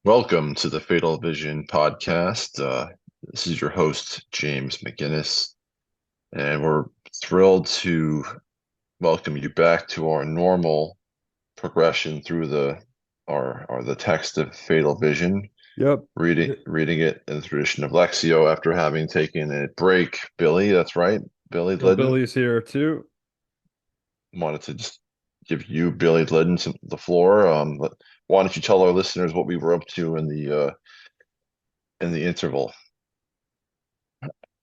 Welcome to the Fatal Vision podcast. This is your host, James McGinnis, and we're thrilled to welcome you back to our normal progression through the text of Fatal Vision, Yep. reading it in the tradition of Lexio after having taken a break. Billy, that's right, Billy Yo, Liddon. Billy's here too. Wanted to just give you, Billy Liddon, the floor. Why don't you tell our listeners what we were up to in the interval?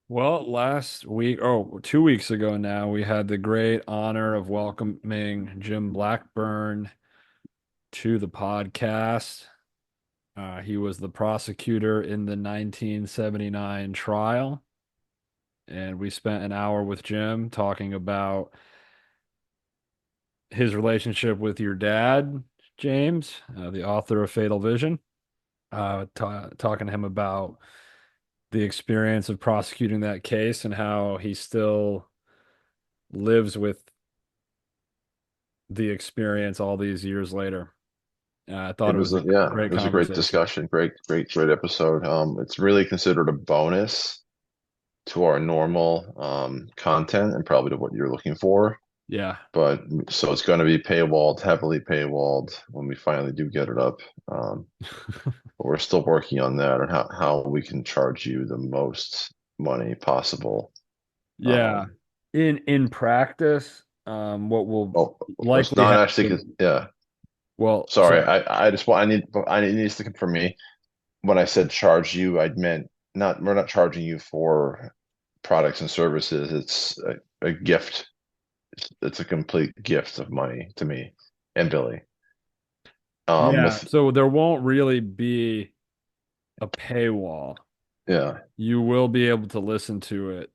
Well, last week, 2 weeks ago now, we had the great honor of welcoming Jim Blackburn to the podcast. He was the prosecutor in the 1979 trial, and we spent an hour with Jim talking about his relationship with your dad, James, the author of Fatal Vision, talking to him about the experience of prosecuting that case and how he still lives with the experience all these years later. I thought It it was was a it great was a great conversation. discussion, great episode. It's really considered a bonus to our normal content and probably to what you're looking for. Yeah. But so it's going to be paywalled, heavily paywalled when we finally do get it up. But we're still working on that and how we can charge you the most money possible. Yeah. Um, In practice, what will oh, it's likely not actually, happen, yeah. well, Sorry, sorry. I just want I need needs to confirm me. When I said charge you, I meant not, we're not charging you for products and services. It's a gift. It's a complete gift of money to me and Billy. Yeah, With so there won't really be a paywall. yeah, You will be able to listen to it,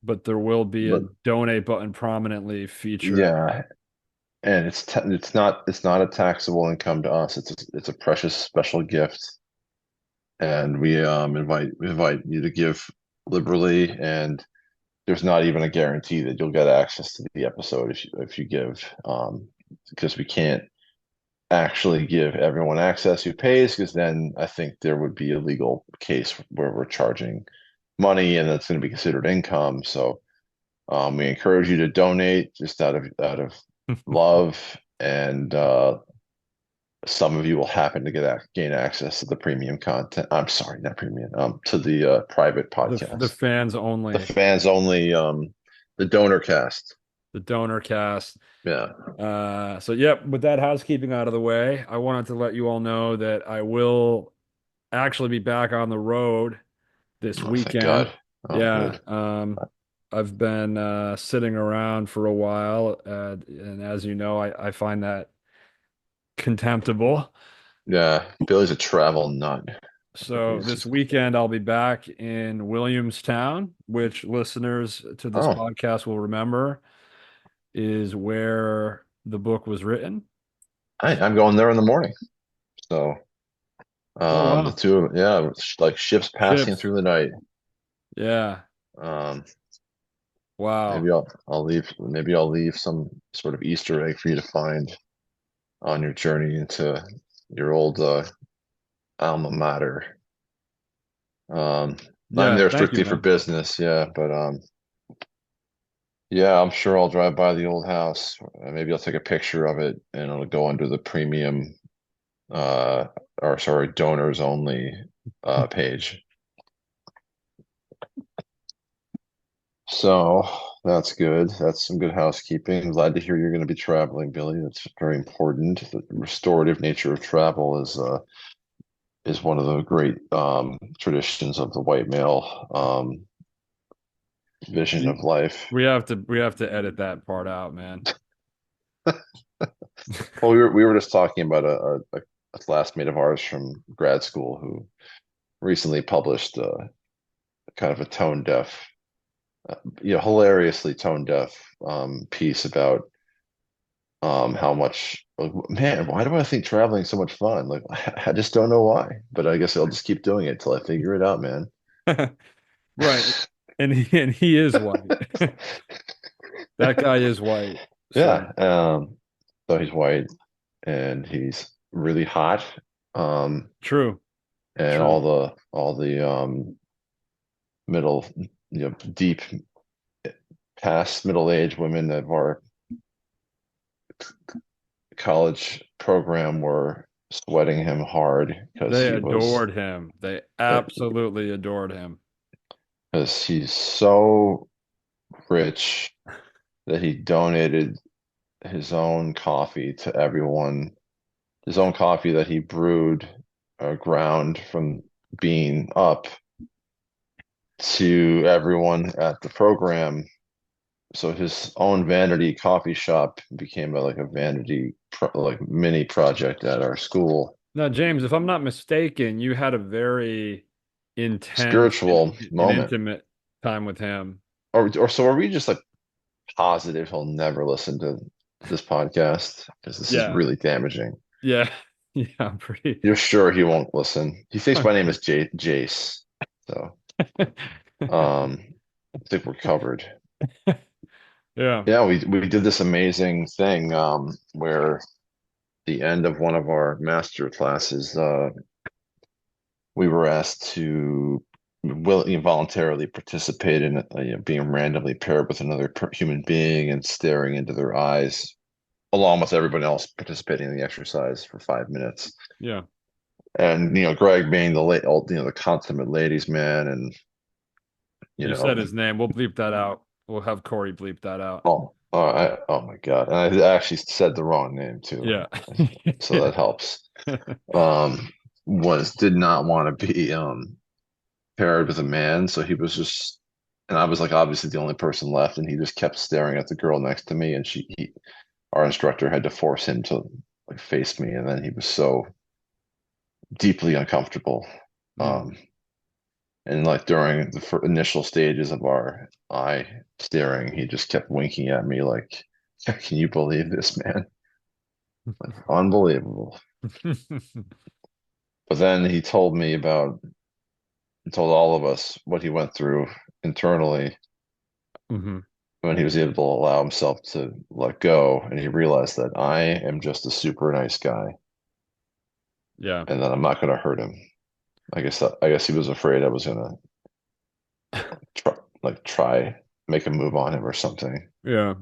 but there will be a but donate button prominently featured. yeah, and it's not a taxable income to us. It's a precious special gift, and we invite you to give liberally, and there's not even a guarantee that you'll get access to the episode if you give, because we can't actually give everyone access who pays, because then I think there would be a legal case where we're charging money and that's going to be considered income. So we encourage you to donate just out of love, and some of you will happen to gain access to the premium content. I'm sorry, not premium, to the private The podcast, fans the only, fans only, the donor cast. the donor cast. Yeah. So yep, with that housekeeping out of the way, I wanted to let you all know that I will actually be back on the road this Oh, thank God. weekend. Oh, Yeah, good. I've been sitting around for a while, and as you know, I find that contemptible. Yeah, Billy's a travel nut. So He's this just, weekend I'll be back in Williamstown, which listeners to this oh, podcast will remember is where the book was written. I'm going there in the morning. So, Oh the wow. two of yeah, it's like ships passing Ships. through the night. Yeah. Um, Wow. maybe I'll leave some sort of Easter egg for you to find on your journey into your old alma mater. Um, I'm Yeah, there thank you, strictly for man. business, yeah, but yeah, I'm sure I'll drive by the old house. Maybe I'll take a picture of it and it'll go under the premium, uh, or sorry, donors only page. So that's good. That's some good housekeeping. I'm glad to hear you're going to be traveling, Billy. That's very important. The restorative nature of travel is one of the great traditions of the white male vision of life. We have to edit that part out, man. Well, we were just talking about a classmate of ours from grad school who recently published kind of a tone deaf, hilariously tone deaf piece about how much, like, man, why do I think traveling is so much fun? Like, I just don't know why, but I guess I'll just keep doing it till I figure it out, man. Right. And he is white. That guy is white. So Yeah. So he's white and he's really hot. Um, True. and True. all the middle, deep past middle-aged women that our college program were sweating him hard They adored him. They uh, absolutely adored him. because he's so rich that he donated his own coffee to everyone, his own coffee that he brewed, ground from bean up to everyone at the program. So his own vanity coffee shop became like a vanity like mini project at our school. Now, James, if I'm not mistaken, you had a very intense Spiritual and moment. intimate time with him. Or so are we just like positive he'll never listen to this podcast? Because this is Yeah. really damaging. Yeah. Yeah, I'm pretty. You're sure he won't listen. He thinks my name is Jace. So I think we're covered. Yeah. Yeah, we did this amazing thing where the end of one of our master classes, we were asked to willingly voluntarily participate in being randomly paired with another human being and staring into their eyes, along with everybody else participating in the exercise for 5 minutes. Yeah. And Greg being the consummate ladies man, and you You said know, his name. We'll bleep that out. We'll have Corey bleep that out. oh my God, and I actually said the wrong name too, Yeah. so that helps. Um, did not want to be paired with a man, so he was just, and I was like obviously the only person left, and he just kept staring at the girl next to me, and our instructor had to force him to like face me, and then he was so deeply uncomfortable. Mm. Um, and like during the initial stages of our eye staring, he just kept winking at me like, "Can you believe this, man? Unbelievable." But then he told all of us what he went through internally Hmm. when he was able to allow himself to let go, and he realized that I am just a super nice guy, Yeah. and that I'm not going to hurt him. I guess he was afraid I was going to try make a move on him or something. Yeah.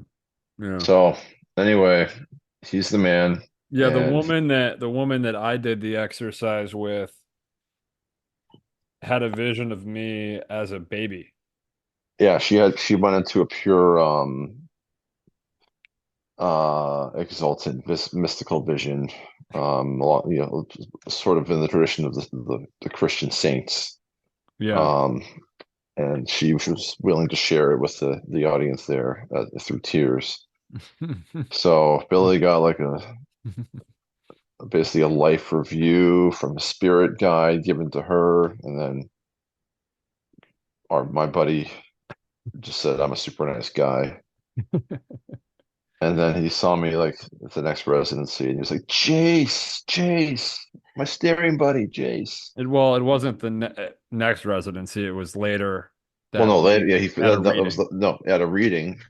Yeah. So anyway, he's the man, Yeah, and the woman that I did the exercise with had a vision of me as a baby. yeah, she went into a pure exalted mystical vision, sort of in the tradition of the Christian saints. Yeah. Um, and she was willing to share it with the audience there through tears. So Billy got like a basically a life review from a spirit guide given to her, and then my buddy just said I'm a super nice guy. And then he saw me like at the next residency, and he was like, "Jace, Jace, my staring buddy, Jace." It wasn't the next residency. It was later Well, that no, later, week yeah, at a that was reading. no at a reading.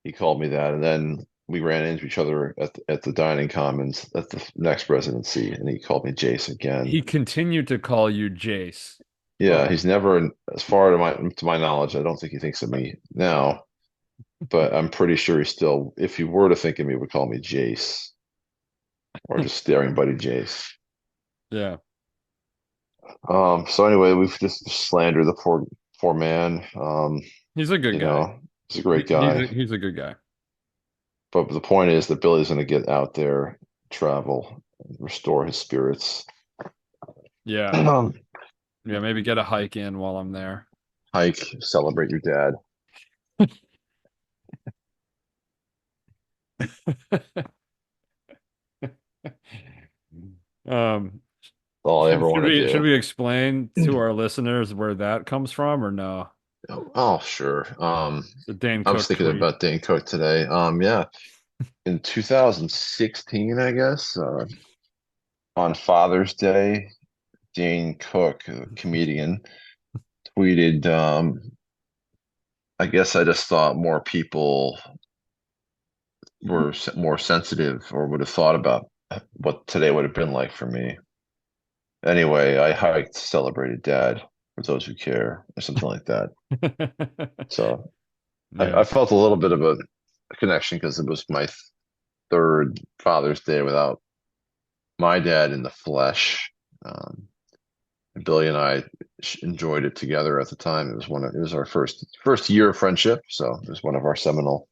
He called me that, and then we ran into each other at the dining commons at the next residency, and he called me Jace again. He continued to call you Jace. Yeah, Oh, he's never, as far to my knowledge, I don't think he thinks of me now, but I'm pretty sure he still, if he were to think of me, would call me Jace or just staring buddy Jace. yeah. So anyway, we've just slandered the poor man. He's a good guy. He's a great guy. He's a good guy. But the point is that Billy's going to get out there, travel, restore his spirits. Yeah. Yeah, maybe get a hike in while I'm there. Hike, celebrate your dad. Um, That's all I ever want to should do. we explain to our listeners where that comes from or no? Oh, sure. The Dane I was Cook thinking tweet. about Dane Cook today. Yeah, in 2016, I guess, on Father's Day, Dane Cook, a comedian, tweeted, I guess I just thought more people were more sensitive or would have thought about what today would have been like for me. Anyway, I hiked Celebrated Dad for those who care, or something like that. So Yeah. I felt a little bit of a connection because it was my third Father's Day without my dad in the flesh. Um, and Billy and I enjoyed it together at the time. It was our first year of friendship, so it was one of our seminal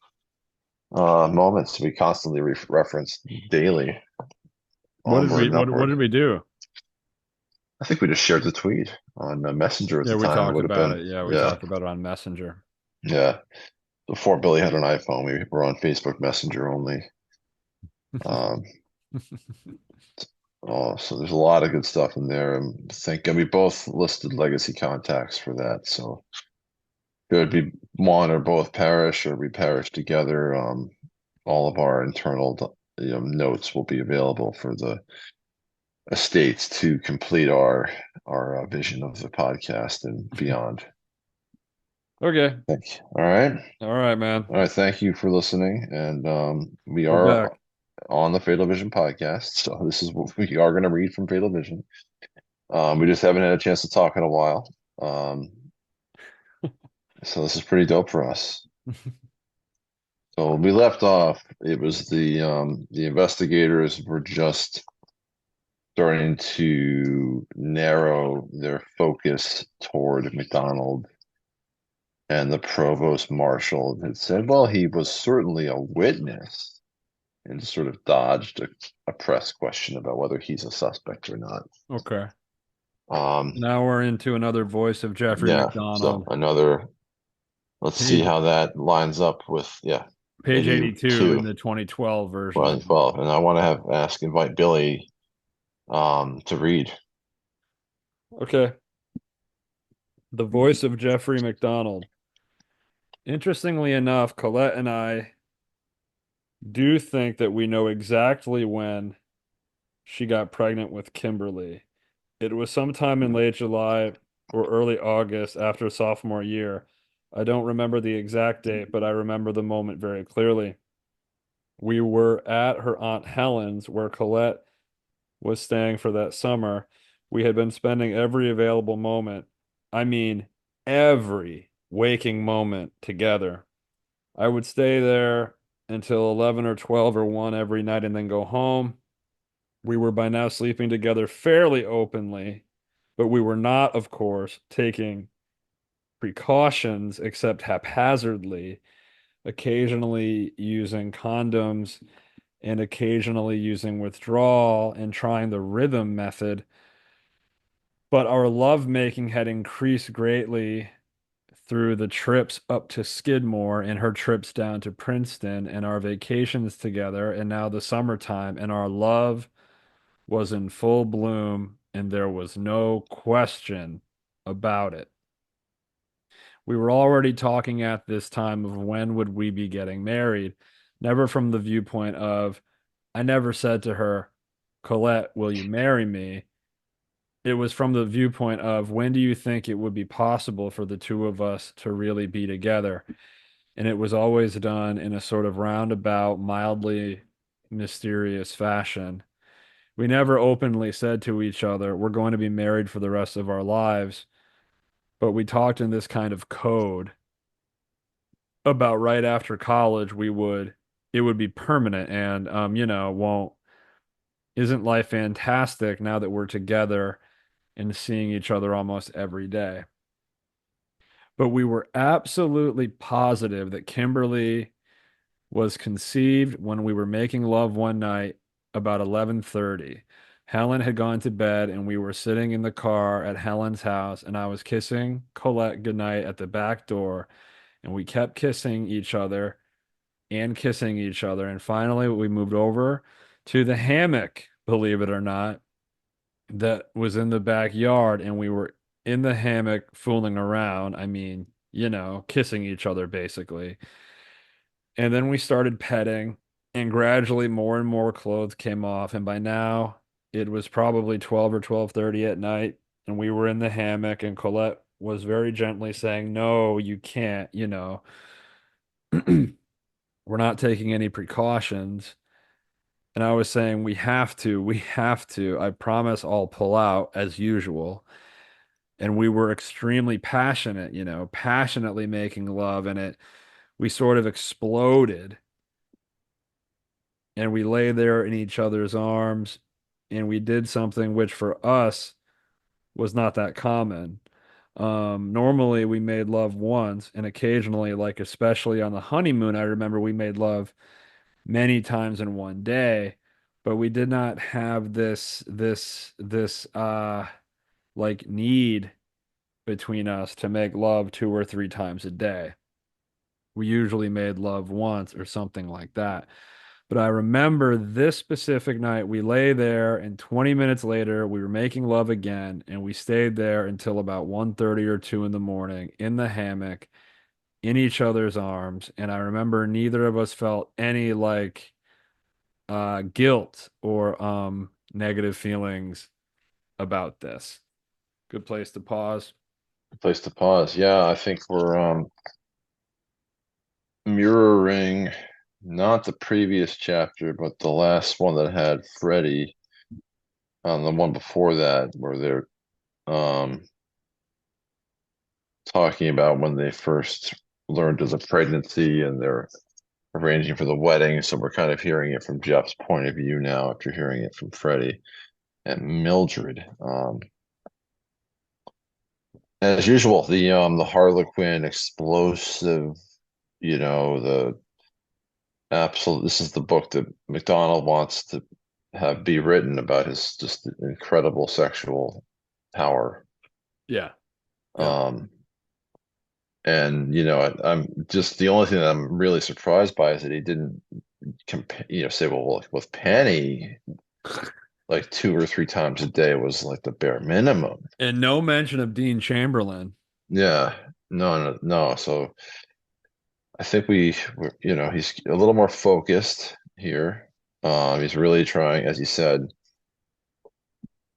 moments we constantly referenced daily onward and What upward. did we do? I think we just shared the tweet on Messenger at Yeah, the we time. It talked would have about been, it. Yeah, we yeah, talked about it on Messenger. yeah. Before Billy had an iPhone, we were on Facebook Messenger only. Um, oh, so there's a lot of good stuff in there. And we both listed legacy contacts for that. So it would be one or both perish or we perish together. All of our internal, notes will be available for the estates to complete our vision of the podcast and beyond. Okay. Thank you. All right. All right, man. All right. Thank you for listening. And we We're are back. on the Fatal Vision podcast. So this is what we are going to read from Fatal Vision. We just haven't had a chance to talk in a while. Um, so this is pretty dope for us. So we left off, it was the investigators were just starting to narrow their focus toward MacDonald, and the provost marshal had said, well, he was certainly a witness, and sort of dodged a press question about whether he's a suspect or not. Okay. Um, Now we're into another voice of Jeffrey yeah, so MacDonald. another, let's see Page how that lines up with, yeah, page 82 in 82, the 2012 version. 12. And I want to invite Billy to read. Okay. The voice of Jeffrey MacDonald. Interestingly enough, Colette and I do think that we know exactly when she got pregnant with Kimberly. It was sometime in late July or early August after sophomore year. I don't remember the exact date, but I remember the moment very clearly. We were at her Aunt Helen's, where Colette was staying for that summer. We had been spending every available moment, I mean, every waking moment together. I would stay there until 11 or 12 or 1 every night and then go home. We were by now sleeping together fairly openly, but we were not, of course, taking precautions except haphazardly, occasionally using condoms and occasionally using withdrawal and trying the rhythm method. But our lovemaking had increased greatly through the trips up to Skidmore and her trips down to Princeton and our vacations together, and now the summertime, and our love was in full bloom, and there was no question about it. We were already talking at this time of when would we be getting married, never from the viewpoint of, I never said to her, Colette, will you marry me? It was from the viewpoint of, when do you think it would be possible for the two of us to really be together? And it was always done in a sort of roundabout, mildly mysterious fashion. We never openly said to each other, we're going to be married for the rest of our lives, but we talked in this kind of code about right after college it would be permanent and won't isn't life fantastic now that we're together and seeing each other almost every day. But we were absolutely positive that Kimberly was conceived when we were making love one night about 11:30. Helen had gone to bed and we were sitting in the car at Helen's house and I was kissing Colette goodnight at the back door and we kept kissing each other and kissing each other and finally we moved over to the hammock, believe it or not, that was in the backyard and we were in the hammock fooling around. I mean, kissing each other basically. And then we started petting, and gradually more and more clothes came off. And by now, it was probably 12 or 12:30 at night, and we were in the hammock, and Colette was very gently saying, "No, you can't, we're not taking any precautions." And I was saying, we have to. I promise I'll pull out as usual. And we were extremely passionate, passionately making love. And we sort of exploded and we lay there in each other's arms and we did something which for us was not that common. Normally we made love once and occasionally, like especially on the honeymoon, I remember we made love many times in one day, but we did not have this like need between us to make love 2 or 3 times a day. We usually made love once or something like that. But I remember this specific night, we lay there, and 20 minutes later, we were making love again, and we stayed there until about 1:30 or 2 in the morning in the hammock, in each other's arms. And I remember neither of us felt any like guilt or negative feelings about this. Good place to pause. Place to pause. Yeah, I think we're mirroring not the previous chapter, but the last one that had Freddie, the one before that, where they're um talking about when they first learned of the pregnancy and they're arranging for the wedding. So we're kind of hearing it from Jeff's point of view now after hearing it from Freddie and Mildred. As usual, the Harlequin explosive, the absolute. This is the book that MacDonald wants to have be written about his just incredible sexual power. Yeah. Yeah. Um, and I'm just the only thing that I'm really surprised by is that he didn't compare, say, well, with Penny, like 2 or 3 times a day was like the bare minimum. And no mention of Dean Chamberlain. Yeah, no, no, no. So I think he's a little more focused here. He's really trying, as he said,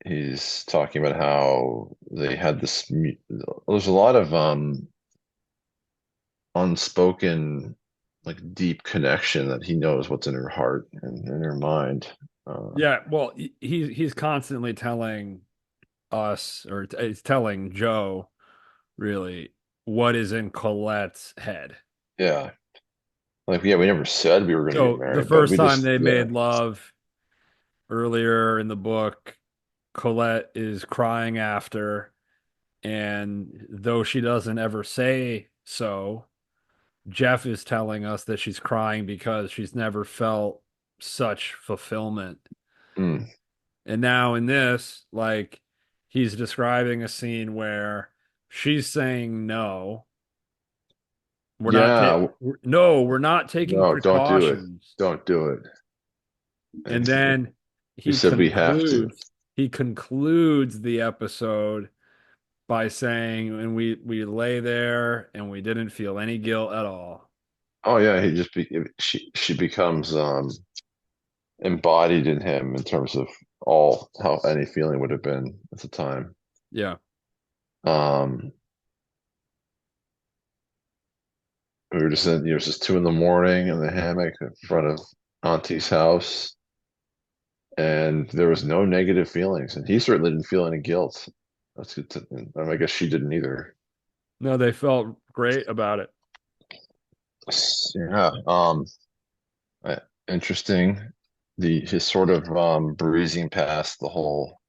he's talking about how they had there's a lot of unspoken, like deep connection that he knows what's in her heart and in her mind. Yeah, well, he's constantly telling us, or he's telling Joe, really, what is in Colette's head. Yeah, like yeah, we never said we were going to get So the married, but first we time just they yeah. made love earlier in the book, Colette is crying after, and though she doesn't ever say so, Jeff is telling us that she's crying because she's never felt such fulfillment. Mm. And now in this, like, he's describing a scene where she's saying no. Yeah, We're not taking no, don't do it. precautions. Don't do it. And And then he said we have to. he concludes the episode by saying, and we lay there and we didn't feel any guilt at all. Oh yeah, she becomes embodied in him in terms of all how any feeling would have been at the time. Yeah. Um, we were just it was just 2 in the morning in the hammock in front of Auntie's house, and there was no negative feelings, and he certainly didn't feel any guilt. That's good to, I guess she didn't either. No, they felt great about it. Yeah. Uh, Interesting. His sort of breezing past the whole.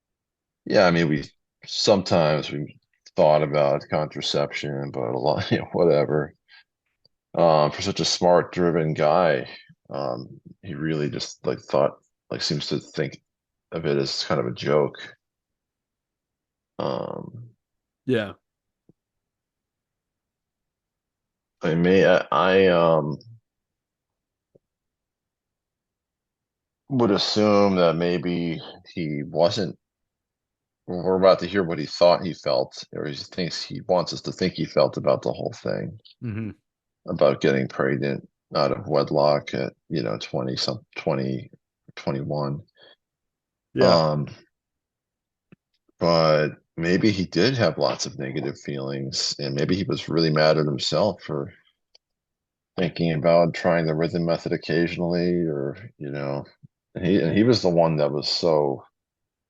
Yeah, I mean, sometimes we thought about contraception, but a lot, whatever. For such a smart, driven guy, he really just like thought, like, seems to think of it as kind of a joke. Um, Yeah. I would assume that maybe he wasn't. We're about to hear what he thought he felt, or he wants us to think he felt about the whole thing, Hmm. about getting pregnant out of wedlock at 21. Yeah. Um, but maybe he did have lots of negative feelings, and maybe he was really mad at himself for thinking about trying the rhythm method occasionally, or And he was the one that was so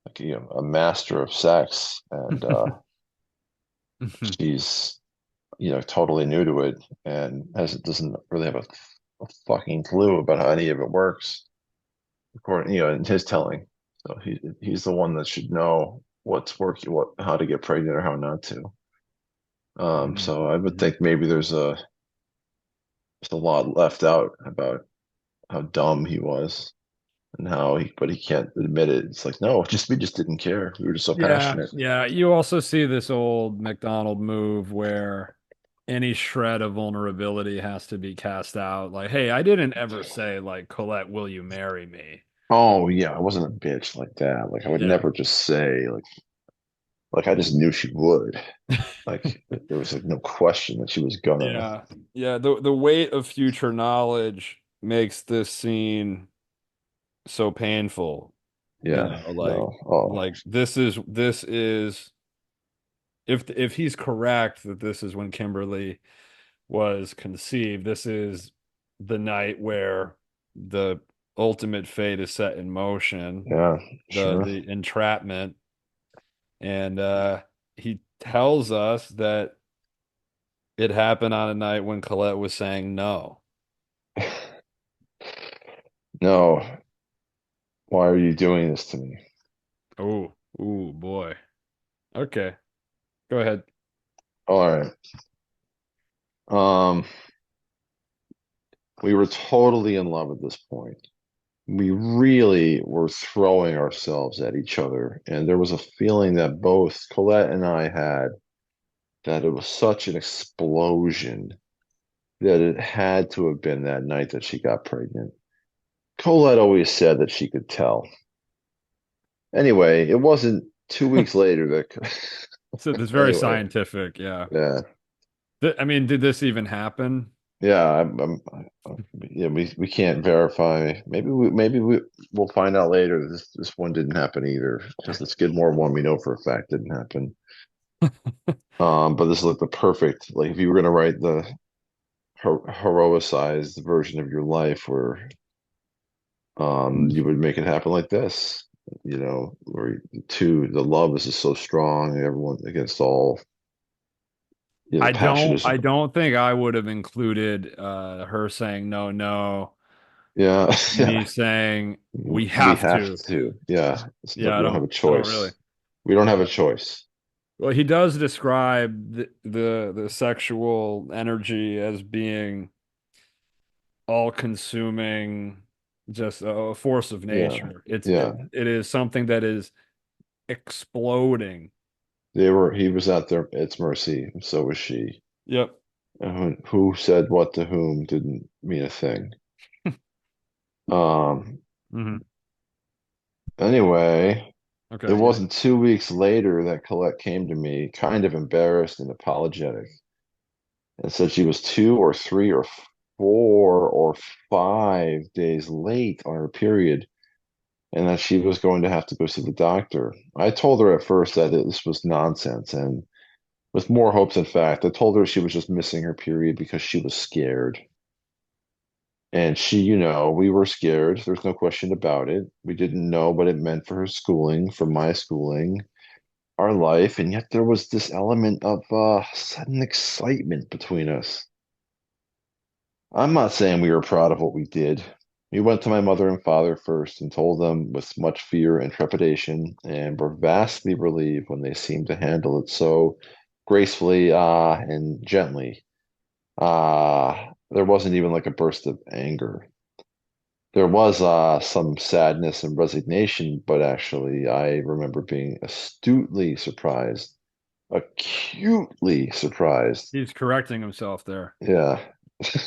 like a master of sex, and she's totally new to it and has doesn't really have a fucking clue about how any of it works, according in his telling. So he's the one that should know what's working, what how to get pregnant or how not to. Mhm. So I would Mhm. think maybe there's a lot left out about how dumb he was and but he can't admit it. It's like, no, just we just didn't care. We were just so Yeah, passionate. yeah. You also see this old MacDonald move where any shred of vulnerability has to be cast out. Like, hey, I didn't ever say like, Colette, will you marry me? Oh yeah, I wasn't a bitch like that. Like I would Yeah. never just say like I just knew she would. Like there was like no question that she was gonna. Yeah. Yeah. The weight of future knowledge makes this scene so painful. You Yeah, know, no. Oh, like this is if he's correct that this is when Kimberly was conceived, this is the night where the ultimate fate is set in motion, yeah, the sure. the entrapment, and he tells us that it happened on a night when Colette was saying no. No, why are you doing this to me? Oh, ooh, boy. Okay, go ahead. All right. Um, we were totally in love at this point. We really were throwing ourselves at each other, and there was a feeling that both Colette and I had that it was such an explosion that it had to have been that night that she got pregnant. Colette always said that she could tell. Anyway, it wasn't 2 weeks later that. So it's very Anyway, scientific, yeah. yeah, I mean, did this even happen? yeah, yeah. We can't verify. We'll find out later. This one didn't happen either because the Skidmore one we know for a fact didn't happen. But this is like the perfect, like if you were gonna write the heroicized version of your life where you would make it happen like this, where the love is just so strong, and everyone against all, the passion is, I don't think I would have included her saying no, no, yeah, me yeah, saying we we have have to. to, yeah, Yeah, we don't have a I don't really. choice. We don't have a Yeah. choice. Well, he does describe the sexual energy as being all-consuming, just a force of Yeah, nature. yeah. It is something that is exploding. He was at its mercy, and so was she. Yep. And who said what to whom didn't mean a thing. Um, Hmm. anyway, it Okay, yeah. wasn't 2 weeks later that Colette came to me, kind of embarrassed and apologetic, and said she was 2 or 3 or 4 or 5 days late on her period, and that she was going to have to go see the doctor. I told her at first that this was nonsense, and with more hopes than fact, I told her she was just missing her period because she was scared. And we were scared. There's no question about it. We didn't know what it meant for her schooling, for my schooling, our life, and yet there was this element of sudden excitement between us. I'm not saying we were proud of what we did. We went to my mother and father first and told them with much fear and trepidation, and were vastly relieved when they seemed to handle it so gracefully and gently. There wasn't even like a burst of anger. There was some sadness and resignation, but actually, I remember being astutely surprised, acutely surprised. He's correcting himself there. Yeah,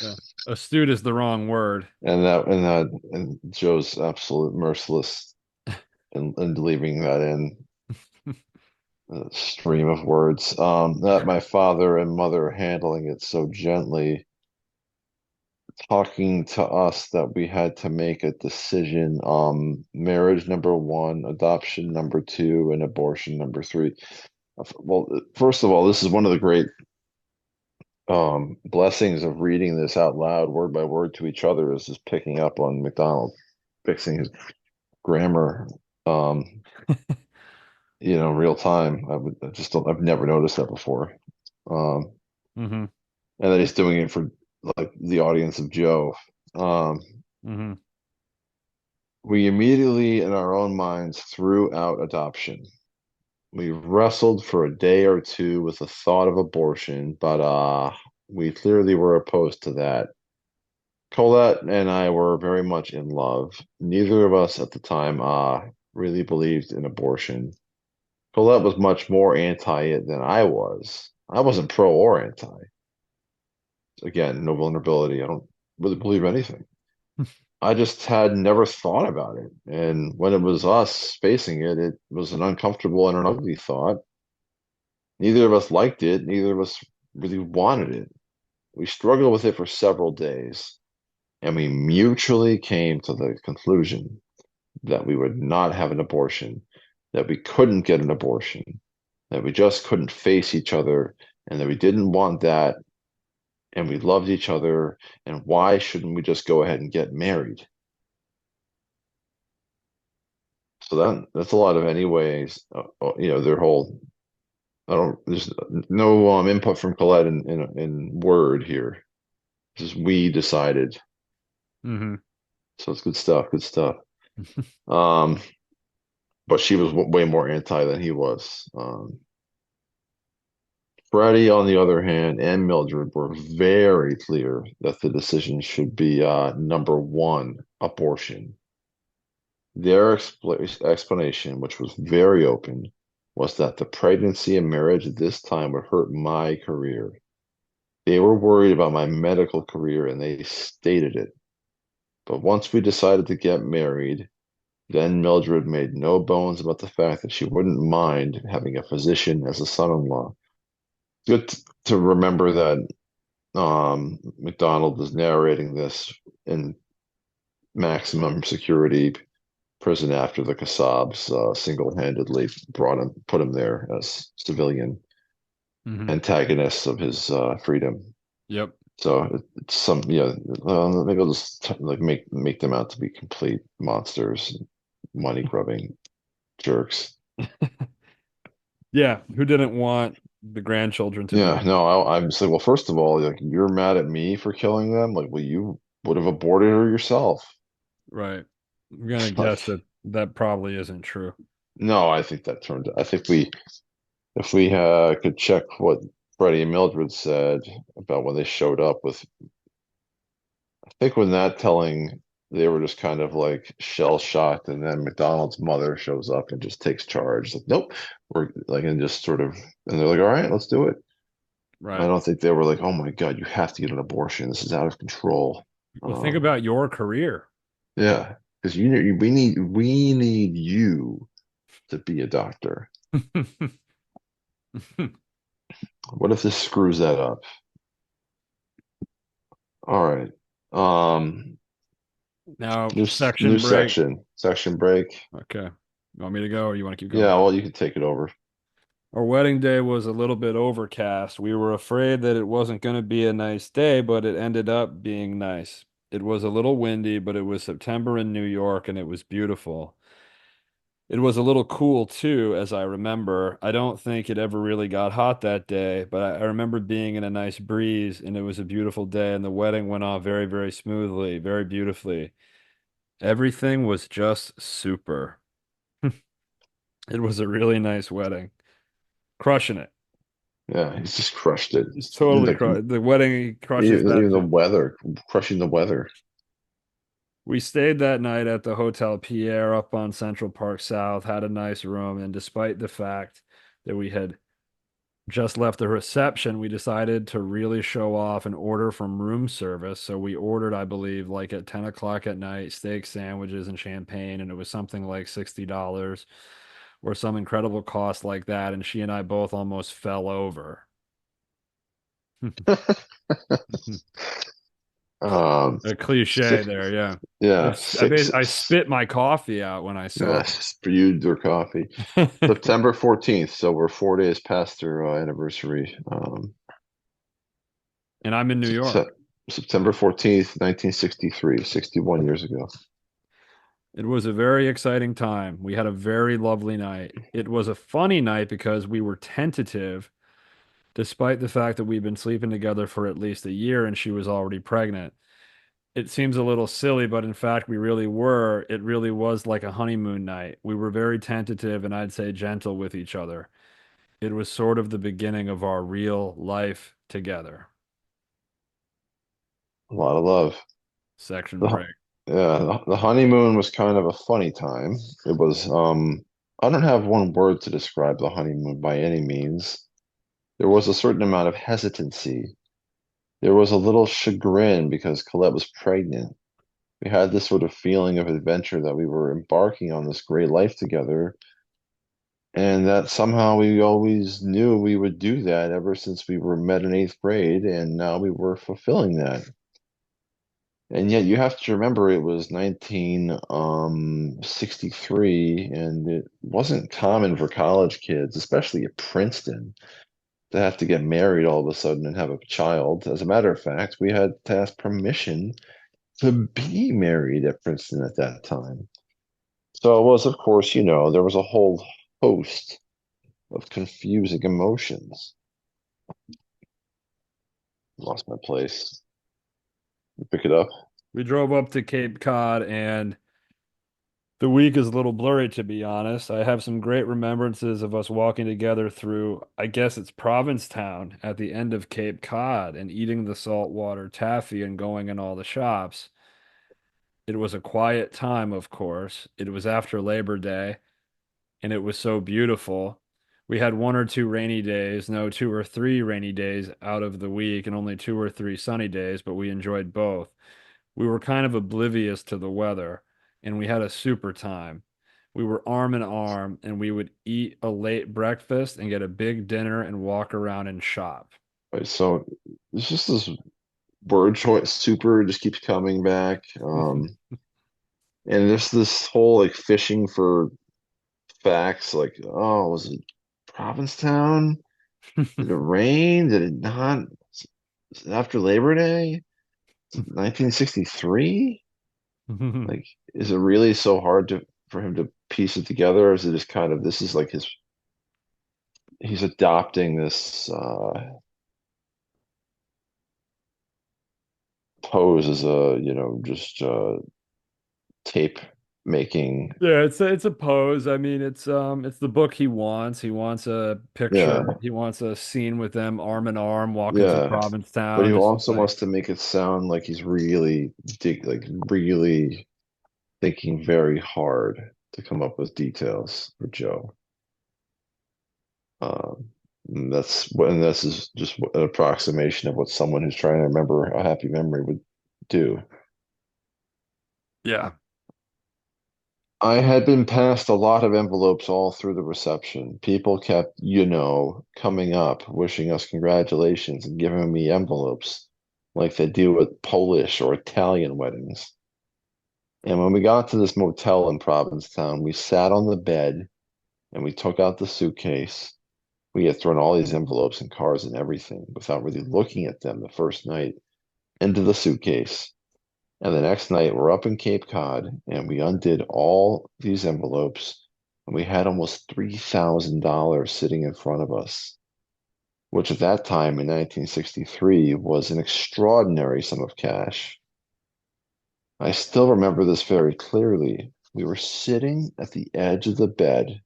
Yeah. Astute is the wrong word. and Joe's absolute merciless in leaving that in a stream of words. That my father and mother handling it so gently, talking to us that we had to make a decision, marriage number one, adoption number two, and abortion number three. Well, first of all, this is one of the great blessings of reading this out loud, word by word to each other, is just picking up on McDonald fixing his. grammar, um, real time. I just don't, I've never noticed that before. Um, Mm-hmm. and then he's doing it for like the audience of Joe. Um, Mm-hmm. we immediately, in our own minds, threw out adoption. We wrestled for a day or two with the thought of abortion, but we clearly were opposed to that. Colette and I were very much in love. Neither of us at the time really believed in abortion. Colette was much more anti it than I was. I wasn't pro or anti. Again, no vulnerability. I don't really believe anything. I just had never thought about it. And when it was us facing it, it was an uncomfortable and an ugly thought. Neither of us liked it. Neither of us really wanted it. We struggled with it for several days, and we mutually came to the conclusion that we would not have an abortion, that we couldn't get an abortion, that we just couldn't face each other, and that we didn't want that, and we loved each other, and why shouldn't we just go ahead and get married? So that's a lot of anyways, their whole I don't there's no input from Colette in word here. Just we decided. Mm-hmm. So it's good stuff, good stuff. Um, but she was way more anti than he was. Freddie, on the other hand, and Mildred were very clear that the decision should be number one, abortion. Their explanation, which was very open, was that the pregnancy and marriage at this time would hurt my career. They were worried about my medical career and they stated it. But once we decided to get married, then Mildred made no bones about the fact that she wouldn't mind having a physician as a son-in-law. Good to remember that MacDonald is narrating this in maximum security prison after the Kassabs single-handedly put him there as civilian Mm-hmm. antagonists of his freedom. Yep. So it's maybe I'll just like make them out to be complete monsters, money grubbing jerks. Yeah. Who didn't want the grandchildren to Yeah, be no, I'm saying, well, first of all, like you're mad at me for killing them. Like, well, you would have aborted her yourself. right? I'm gonna Like, guess that that probably isn't true. no, I think that turned. I think if we could check what Freddie and Mildred said about when they showed up with, I think when that telling, they were just kind of like shell shocked, and then McDonald's mother shows up and just takes charge. Like, nope, we're like, and just sort of, and they're like, all right, let's do it. I Right. don't think they were like, oh my God, you have to get an abortion. This is out of control. Well, think Um, about your career. yeah, because we need you to be a doctor. What if this screws that up? All right. Um, Now, new section break. section break. Okay. You want me to go or you want to keep going? Yeah, well, you can take it over. Our wedding day was a little bit overcast. We were afraid that it wasn't going to be a nice day, but it ended up being nice. It was a little windy, but it was September in New York and it was beautiful. It was a little cool too, as I remember. I don't think it ever really got hot that day, but I remember being in a nice breeze and it was a beautiful day and the wedding went off very, very smoothly, very beautifully. Everything was just super. It was a really nice wedding. Crushing it. Yeah, he's just crushed it. It's totally Like cru the wedding he crushes that even the too. weather, crushing the weather. We stayed that night at the Hotel Pierre up on Central Park South, had a nice room, and despite the fact that we had just left the reception, we decided to really show off and order from room service. So we ordered, I believe, like at 10 o'clock at night, steak sandwiches and champagne, and it was something like $60 or some incredible cost like that. And she and I both almost fell over. Um, A cliche six, there, yeah. yeah, I spit my coffee out when I saw yes, brewed their coffee. it. September 14th, so we're 4 days past their anniversary. And I'm in New York. Sept September 14th, 1963, 61 years ago. It was a very exciting time. We had a very lovely night. It was a funny night because we were tentative, despite the fact that we'd been sleeping together for at least a year and she was already pregnant. It seems a little silly, but in fact, we really were. It really was like a honeymoon night. We were very tentative and I'd say gentle with each other. It was sort of the beginning of our real life together. A lot of love. Section The, break. yeah, the honeymoon was kind of a funny time. It was, I don't have one word to describe the honeymoon by any means. There was a certain amount of hesitancy. There was a little chagrin because Colette was pregnant. We had this sort of feeling of adventure that we were embarking on this great life together, and that somehow we always knew we would do that ever since we were met in eighth grade, and now we were fulfilling that. And yet you have to remember it was 1963, and it wasn't common for college kids, especially at Princeton, to have to get married all of a sudden and have a child. As a matter of fact, we had to ask permission to be married at Princeton at that time. So it was, of course, there was a whole host of confusing emotions. Lost my place. You pick it up. We drove up to Cape Cod and the week is a little blurry, to be honest. I have some great remembrances of us walking together through, I guess it's Provincetown at the end of Cape Cod and eating the saltwater taffy and going in all the shops. It was a quiet time, of course. It was after Labor Day, and it was so beautiful. We had one or two rainy days, no, two or three rainy days out of the week, and only two or three sunny days, but we enjoyed both. We were kind of oblivious to the weather, and we had a super time. We were arm in arm, and we would eat a late breakfast and get a big dinner and walk around and shop. Right, so it's just this word choice, super, just keeps coming back. And there's this whole like fishing for facts, like, oh, was it Provincetown? Did it rain? Did it not? Is it after Labor Day? 1963? Like, is it really so hard to for him to piece it together, or is it just kind of this is like he's adopting this pose as a, just tape making. Yeah, it's a pose. I mean, it's the book he wants. He wants a Yeah, picture. He wants a scene with them arm in arm walking through yeah. But Provincetown. he Just also like, wants to make it sound like he's really really thinking very hard to come up with details for Joe. And this is just an approximation of what someone who's trying to remember a happy memory would do. yeah. I had been passed a lot of envelopes all through the reception. People kept, coming up, wishing us congratulations and giving me envelopes like they do at Polish or Italian weddings. And when we got to this motel in Provincetown, we sat on the bed and we took out the suitcase. We had thrown all these envelopes and cards and everything without really looking at them the first night into the suitcase. And the next night, we're up in Cape Cod and we undid all these envelopes and we had almost $3,000 sitting in front of us, which at that time in 1963 was an extraordinary sum of cash. I still remember this very clearly. We were sitting at the edge of the bed.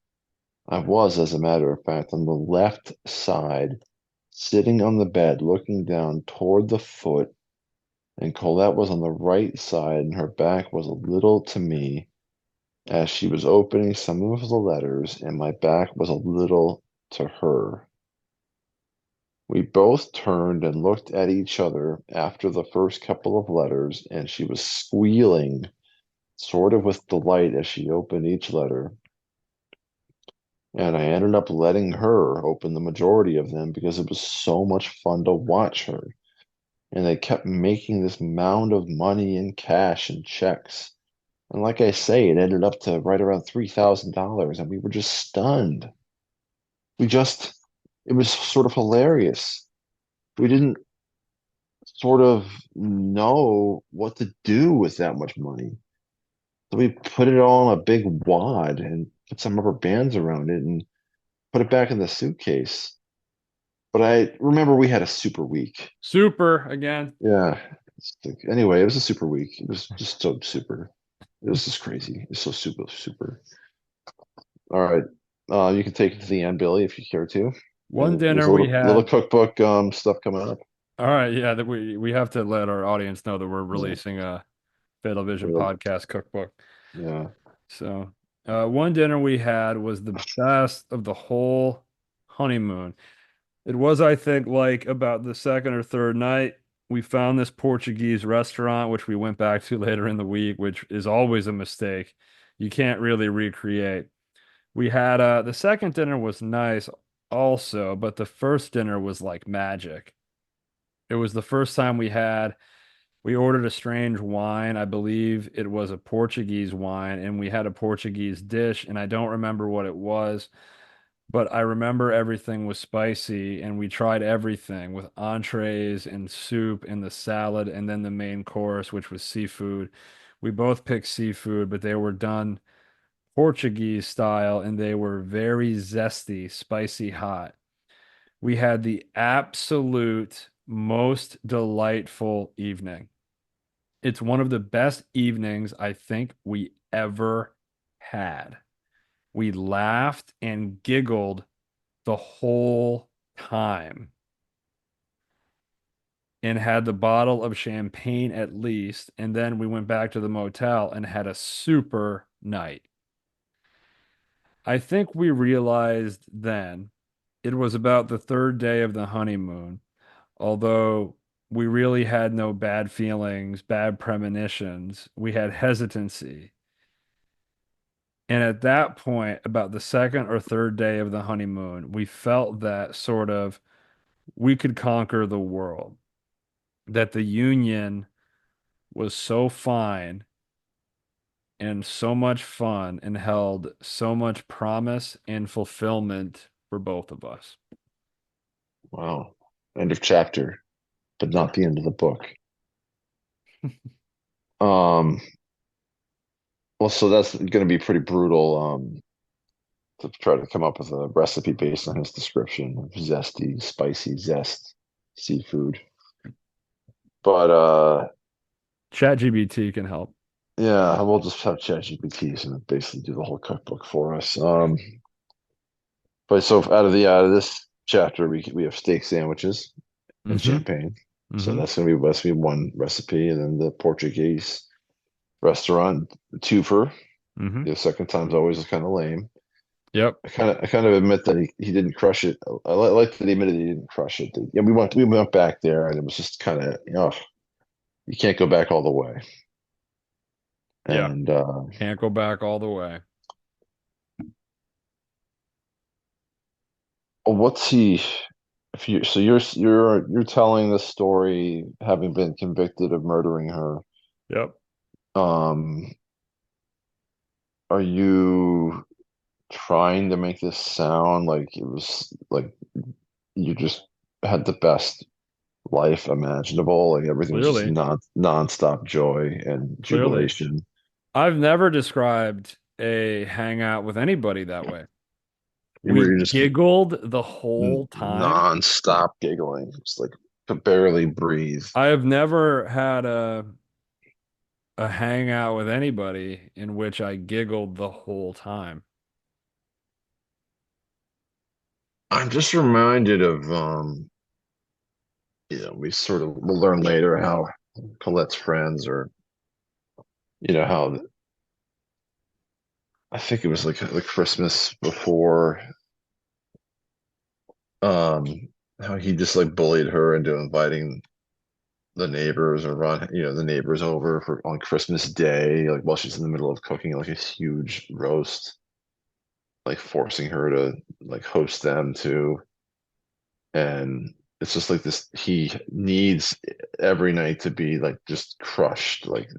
I was, as a matter of fact, on the left side, sitting on the bed, looking down toward the foot, and Colette was on the right side, and her back was a little to me as she was opening some of the letters, and my back was a little to her. We both turned and looked at each other after the first couple of letters, and she was squealing, sort of with delight as she opened each letter. And I ended up letting her open the majority of them because it was so much fun to watch her. And they kept making this mound of money and cash and checks. And like I say, it ended up to right around $3,000, and we were just stunned. We just, it was sort of hilarious. We didn't sort of know what to do with that much money. So we put it all in a big wad and put some rubber bands around it and put it back in the suitcase. But I remember we had a super week. Super again. Yeah. Anyway, it was a super week. It was just so super. It was just crazy. It's so super, super. All right. You can take it to the end, Billy, if you care to. One And there's dinner a we little had. cookbook stuff coming up. All right, yeah, that we have to let our audience know that we're Yeah. releasing a Fatal Vision Little, podcast cookbook. yeah. So, one dinner we had was the best of the whole honeymoon. It was, I think, like about the second or third night, we found this Portuguese restaurant, which we went back to later in the week, which is always a mistake. You can't really recreate. We had the second dinner was nice also, but the first dinner was like magic. It was the first time we ordered a strange wine. I believe it was a Portuguese wine, and we had a Portuguese dish, and I don't remember what it was, but I remember everything was spicy, and we tried everything with entrees and soup and the salad, and then the main course, which was seafood. We both picked seafood, but they were done Portuguese style, and they were very zesty, spicy hot. We had the absolute most delightful evening. It's one of the best evenings I think we ever had. We laughed and giggled the whole time and had the bottle of champagne at least. And then we went back to the motel and had a super night. I think we realized then it was about the third day of the honeymoon, although we really had no bad feelings, bad premonitions. We had hesitancy. And at that point, about the second or third day of the honeymoon, we felt that sort of we could conquer the world, that the union was so fine and so much fun and held so much promise and fulfillment for both of us. Wow. End of chapter, but not the end of the book. Um, well, so that's going to be pretty brutal, to try to come up with a recipe based on his description of zesty, spicy zest seafood. But ChatGPT can help. yeah, we'll just have ChatGPT and basically do the whole cookbook for us. But so out of this chapter, we have steak sandwiches and Mm-hmm. champagne. So Mm-hmm. that's gonna be one recipe, and then the Portuguese restaurant twofer. Mm-hmm. The second time's always kind of lame. Yep. I kind of admit that he didn't crush it. Like that he admitted he didn't crush it. Yeah, we went back there, and it was just kind of, you can't go back all the way. Yep. And Can't go back all the way. what's he? If you so you're telling the story having been convicted of murdering her. Yep. Um, are you trying to make this sound like it was like you just had the best life imaginable, like everything was just Clearly. nonstop joy and Clearly. jubilation? I've never described a hangout with anybody that way. You were We just giggled the whole time. nonstop giggling, just like could barely breathe. I have never had a hangout with anybody in which I giggled the whole time. I'm just reminded of we sort of we'll learn later how Colette's friends are, how I think it was like the Christmas before, um, how he just like bullied her into inviting the neighbors the neighbors over for on Christmas Day, like while she's in the middle of cooking like a huge roast, like forcing her to like host them too. And it's just like this, he needs every night to be like just crushed. Like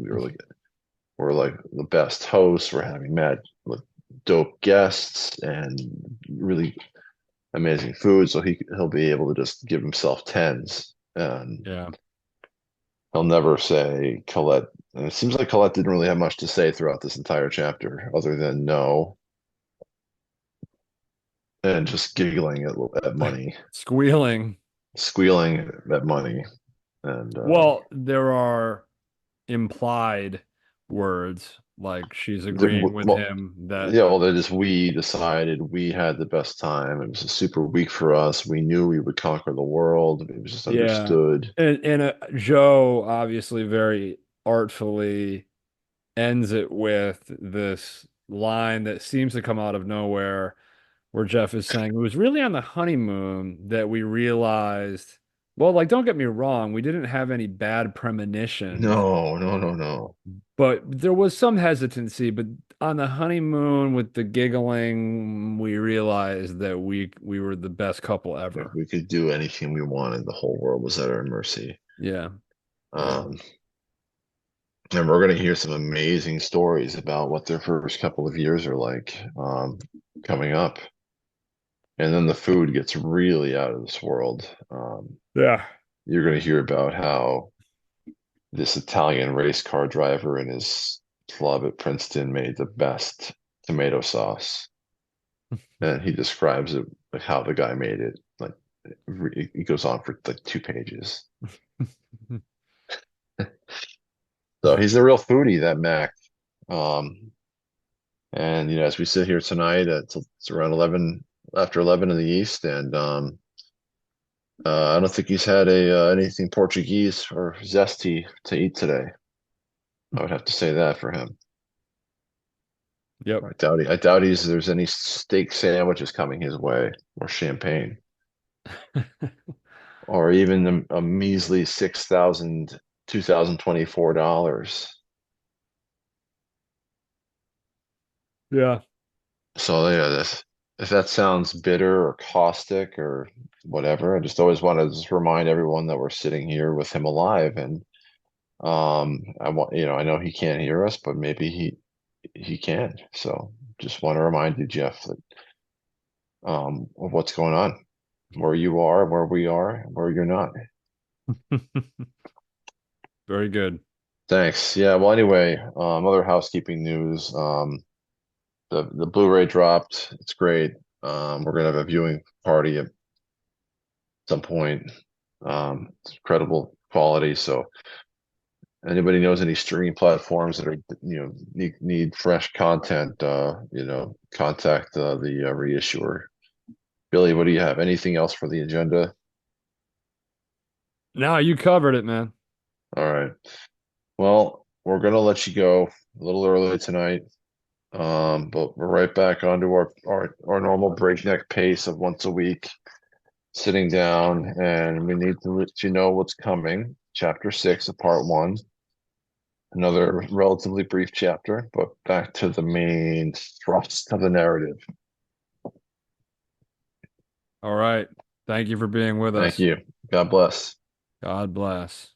we're like the best hosts, we're having mad like dope guests and really amazing food, so he'll be able to just give himself tens. And Yeah. He'll never say Colette. And it seems like Colette didn't really have much to say throughout this entire chapter, other than no and just giggling at money, Squealing. squealing at money, and Well, there are implied words like she's agreeing with well, him that yeah, well, they just we decided we had the best time. It was a super week for us. We knew we would conquer the world. It was just yeah. understood. And Joe obviously very artfully ends it with this line that seems to come out of nowhere where Jeff is saying it was really on the honeymoon that we realized, well, like, don't get me wrong, we didn't have any bad premonitions, No, no, no, no. but there was some hesitancy. But on the honeymoon with the giggling, we realized that we were the best couple Like ever. we could do anything we wanted. The whole world was at our mercy. Yeah. Yeah. Um, and we're going to hear some amazing stories about what their first couple of years are like coming up. And then the food gets really out of this world. Yeah. You're going to hear about how this Italian race car driver in his club at Princeton made the best tomato sauce. And he describes it, like how the guy made it. Like it goes on for like 2 pages. So he's a real foodie, that Mac. Um, and as we sit here tonight, it's around 11 after 11 in the East, and I don't think he's had a anything Portuguese or zesty to eat today. I would have to say that for him. Yep. I doubt there's any steak sandwiches coming his way or champagne or even a measly 6,000 $2,024. Yeah. So yeah, if that sounds bitter or caustic or whatever, I just always want to just remind everyone that we're sitting here with him alive, and I know he can't hear us, but maybe he can. So just want to remind you, Jeff, that of what's going on, where you are, where we are, where you're not. Very good. Thanks. Yeah. Well, anyway, other housekeeping news. The Blu-ray dropped. It's great. We're gonna have a viewing party at some point. It's incredible quality. So anybody knows any streaming platforms that are need fresh content, contact the reissuer. Billy, what do you have? Anything else for the agenda? Now you covered it, man. All right. Well, we're gonna let you go a little early tonight. But we're right back onto our normal breakneck pace of once a week, sitting down, and we need to let you know what's coming. Chapter 6 of part 1, another relatively brief chapter, but back to the main thrust of the narrative. All right. Thank you for being with Thank us. you. God bless. God bless.